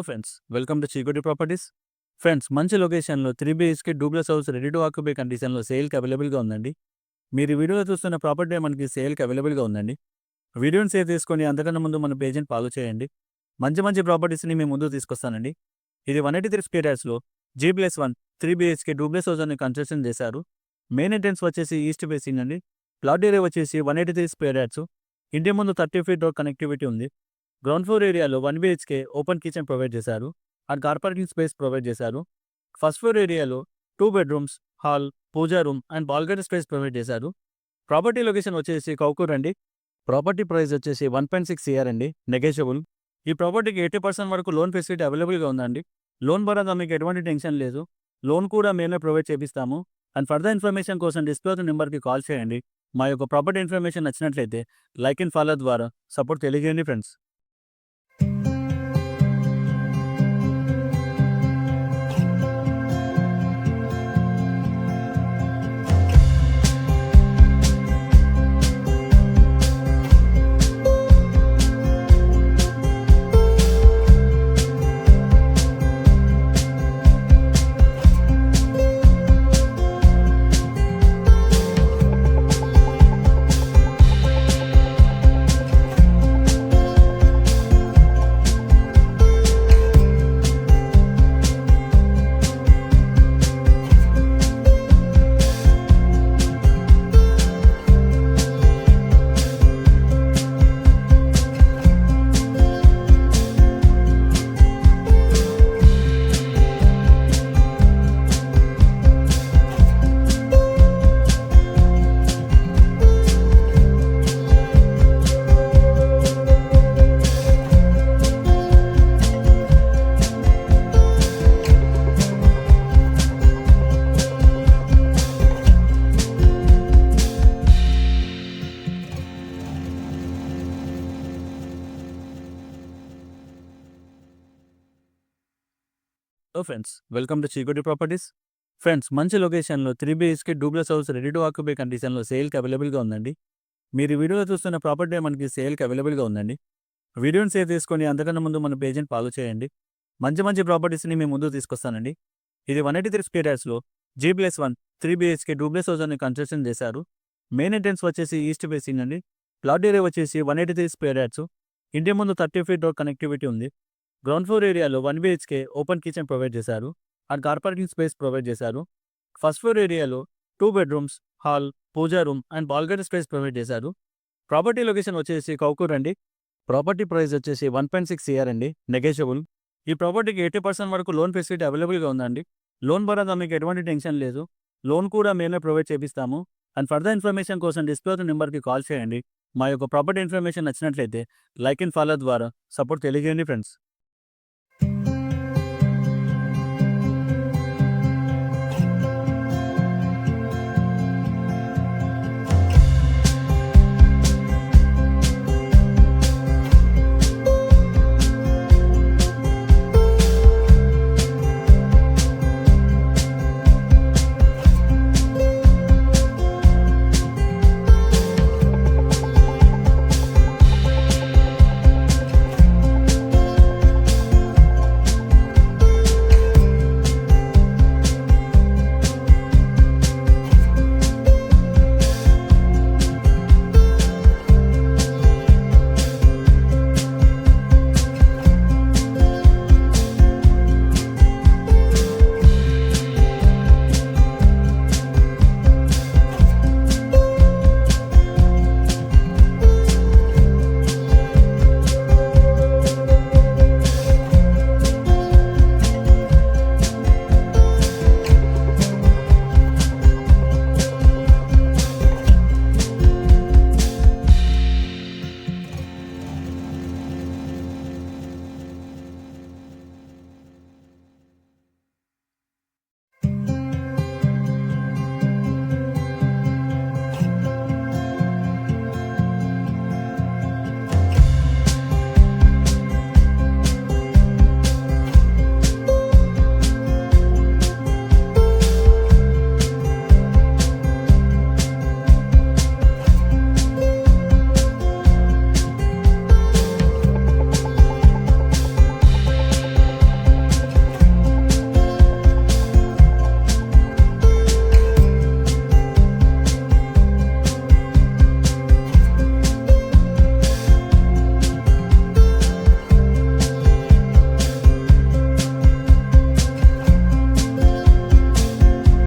Friends, welcome to Chikoti properties. Friends, మంచి లొకేషన్లో 3 BHK duplex house ready to occupy కండిషన్లో సేల్కి అవైలబుల్గా ఉందండి. మీరు ఈ వీడియోలో చూస్తున్న ప్రాపర్టీ మనకి సేల్కి అవైలబుల్గా ఉందండి. వీడియోని సేవ్ చేసుకొని అంతకన్నా ముందు మన పేజ్ని ఫాలో చేయండి. మంచి ప్రాపర్టీస్ని మేము ముందుకు తీసుకొస్తానండి. ఇది 183 స్క్వేర్ యార్డ్స్లో G+1 3 BHK డూప్లెక్స్ హౌస్ అని కన్స్ట్రక్షన్ చేశారు. మెయిన్ ఎంట్రెన్స్ వచ్చేసి ఈస్ట్ ఫేసింగ్ అండి. ప్లాట్ ఏరియా వచ్చేసి 183 స్క్వేర్ యార్డ్స్. ఇంటి ముందు 30 feet రోడ్ కనెక్టివిటీ ఉంది. గ్రౌండ్ ఫ్లోర్ ఏరియాలో 1 BHK ఓపెన్ కిచెన్ ప్రొవైడ్ చేశారు. And car parking space provide చేశారు. ఫస్ట్ ఫ్లోర్ ఏరియాలో 2 bedrooms, hall, puja room and balcony space provide చేశారు. ప్రాపర్టీ లొకేషన్ వచ్చేసి కౌకూర్ అండి. ప్రాపర్టీ ప్రైస్ వచ్చేసి 1.6 CR అండి, నెగోషియబుల్. ఈ ప్రాపర్టీకి 80% వరకు లోన్ ఫెసిలిటీ అవైలబుల్గా ఉందండి. లోన్ పరంగా మీకు ఎటువంటి టెన్షన్ లేదు. లోన్ కూడా మేమే ప్రొవైడ్ చేపిస్తాము. అండ్ ఫర్దర్ ఇన్ఫర్మేషన్ కోసం డిస్ప్లే అవుతున్న నెంబర్కి కాల్ చేయండి. మా యొక్క ప్రాపర్టీ ఇన్ఫర్మేషన్ నచ్చినట్లయితే లైక్ అండ్ ఫాలో ద్వారా సపోర్ట్ తెలియజేయండి friends. Friends, welcome to Chikoti properties. Friends, మంచి లొకేషన్లో 3 BHK duplex house ready to occupy కండిషన్లో సేల్కి అవైలబుల్గా ఉందండి. మీరు ఈ వీడియోలో చూస్తున్న ప్రాపర్టీ మనకి సేల్కి అవైలబుల్గా ఉందండి. వీడియోని సేవ్ చేసుకొని అంతకన్నా ముందు మన పేజ్ని ఫాలో చేయండి. మంచి ప్రాపర్టీస్ని మేము ముందుకు తీసుకొస్తానండి. ఇది 183 స్క్వేర్ యార్డ్స్లో G+1 3 BHK డూప్లెక్స్ హౌస్ అని కన్స్ట్రక్షన్ చేశారు. మెయిన్ ఎంట్రెన్స్ వచ్చేసి ఈస్ట్ ఫేసింగ్ అండి. ప్లాట్ ఏరియా వచ్చేసి 183 స్క్వేర్ యార్డ్స్. ఇంటి ముందు 30 feet రోడ్ కనెక్టివిటీ ఉంది. గ్రౌండ్ ఫ్లోర్ ఏరియాలో 1 BHK ఓపెన్ కిచెన్ ప్రొవైడ్ చేశారు. And car parking space provide చేశారు. ఫస్ట్ ఫ్లోర్ ఏరియాలో 2 bedrooms, hall, puja room and balcony space provide చేశారు. ప్రాపర్టీ లొకేషన్ వచ్చేసి కౌకూర్ అండి. ప్రాపర్టీ ప్రైస్ వచ్చేసి 1.6 CR అండి, నెగోషియబుల్. ఈ ప్రాపర్టీకి 80% వరకు లోన్ ఫెసిలిటీ అవైలబుల్గా ఉందండి. లోన్ పరంగా మీకు ఎటువంటి టెన్షన్ లేదు. లోన్ కూడా మేమే ప్రొవైడ్ చేపిస్తాము. అండ్ ఫర్దర్ ఇన్ఫర్మేషన్ కోసం డిస్ప్లే అవుతున్న నెంబర్కి కాల్ చేయండి. మా యొక్క ప్రాపర్టీ ఇన్ఫర్మేషన్ నచ్చినట్లయితే లైక్ అండ్ ఫాలో ద్వారా సపోర్ట్ తెలియజేయండి ఫ్రెండ్స్.